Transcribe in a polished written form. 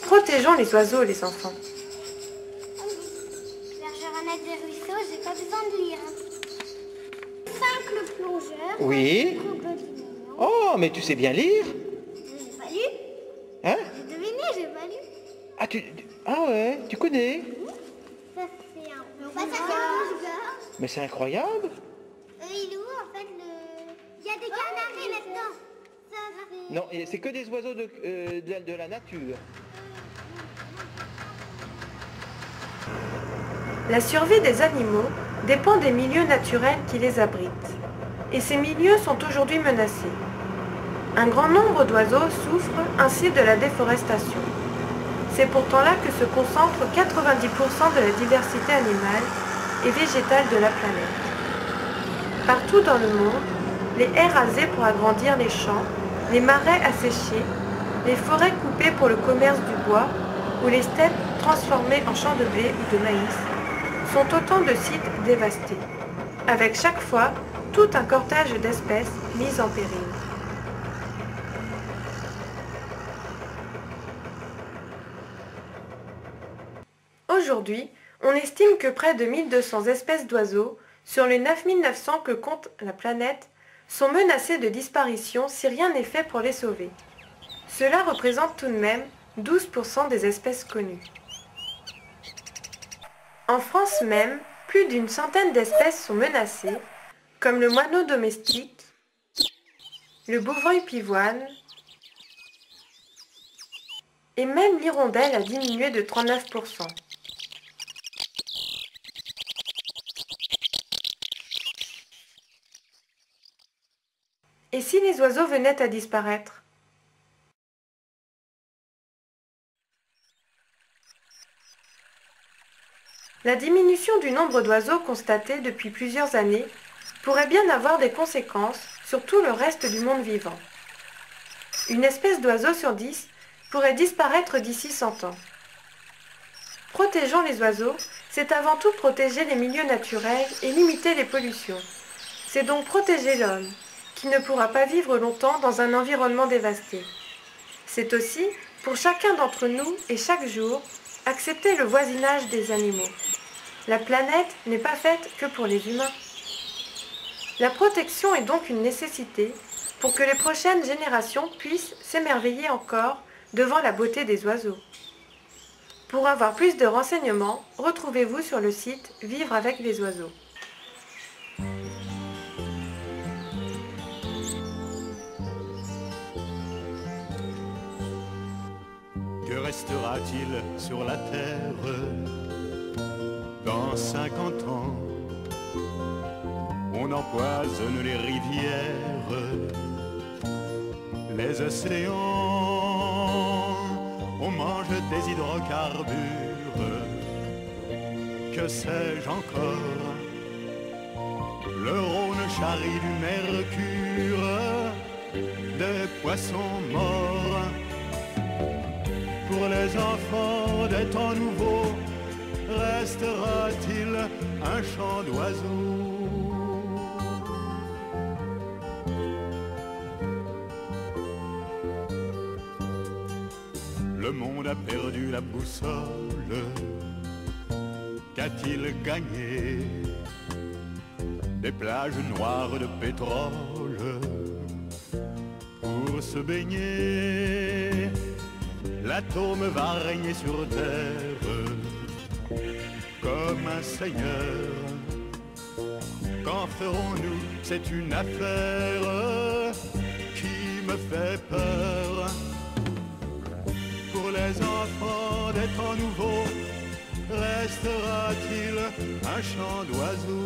Protégeons les oiseaux, les enfants. Bergerac des ruisseaux, j'ai pas besoin de lire. 5 le plongeur. Oui. Oh, mais tu sais bien lire. J'ai pas lu. Hein? J'ai deviné, j'ai pas lu. Ah ouais, tu connais. Ça c'est un plongeur. Mais c'est incroyable. Il est où en fait le... Il y a des canaris maintenant. Ça, Non, c'est que des oiseaux de la nature. La survie des animaux dépend des milieux naturels qui les abritent. Et ces milieux sont aujourd'hui menacés. Un grand nombre d'oiseaux souffrent ainsi de la déforestation. C'est pourtant là que se concentre 90% de la diversité animale et végétale de la planète. Partout dans le monde, les haies rasées pour agrandir les champs, les marais asséchés, les forêts coupées pour le commerce du bois ou les steppes transformées en champs de blé ou de maïs sont autant de sites dévastés, avec chaque fois tout un cortège d'espèces mises en péril. Aujourd'hui, on estime que près de 1200 espèces d'oiseaux, sur les 9900 que compte la planète, sont menacées de disparition si rien n'est fait pour les sauver. Cela représente tout de même 12% des espèces connues. En France même, plus d'une centaine d'espèces sont menacées, comme le moineau domestique, le bouvreuil pivoine, et même l'hirondelle a diminué de 39%. Et si les oiseaux venaient à disparaître ? La diminution du nombre d'oiseaux constatée depuis plusieurs années pourrait bien avoir des conséquences sur tout le reste du monde vivant. Une espèce d'oiseau sur 10 pourrait disparaître d'ici 100 ans. Protégeons les oiseaux, c'est avant tout protéger les milieux naturels et limiter les pollutions. C'est donc protéger l'homme, qui ne pourra pas vivre longtemps dans un environnement dévasté. C'est aussi, pour chacun d'entre nous et chaque jour, accepter le voisinage des animaux. La planète n'est pas faite que pour les humains. La protection est donc une nécessité pour que les prochaines générations puissent s'émerveiller encore devant la beauté des oiseaux. Pour avoir plus de renseignements, retrouvez-vous sur le site Vivre avec les oiseaux. Que restera-t-il sur la terre dans 50 ans? On empoisonne les rivières, les océans, on mange des hydrocarbures, que sais-je encore? Le Rhône charrie du mercure, des poissons morts. Pour les enfants des temps nouveaux, restera-t-il un chant d'oiseaux? Le monde a perdu la boussole, qu'a-t-il gagné? Des plages noires de pétrole pour se baigner. L'atome va régner sur terre comme un seigneur. Qu'en ferons-nous? C'est une affaire qui me fait peur. Pour les enfants des temps nouveaux, restera-t-il un chant d'oiseaux?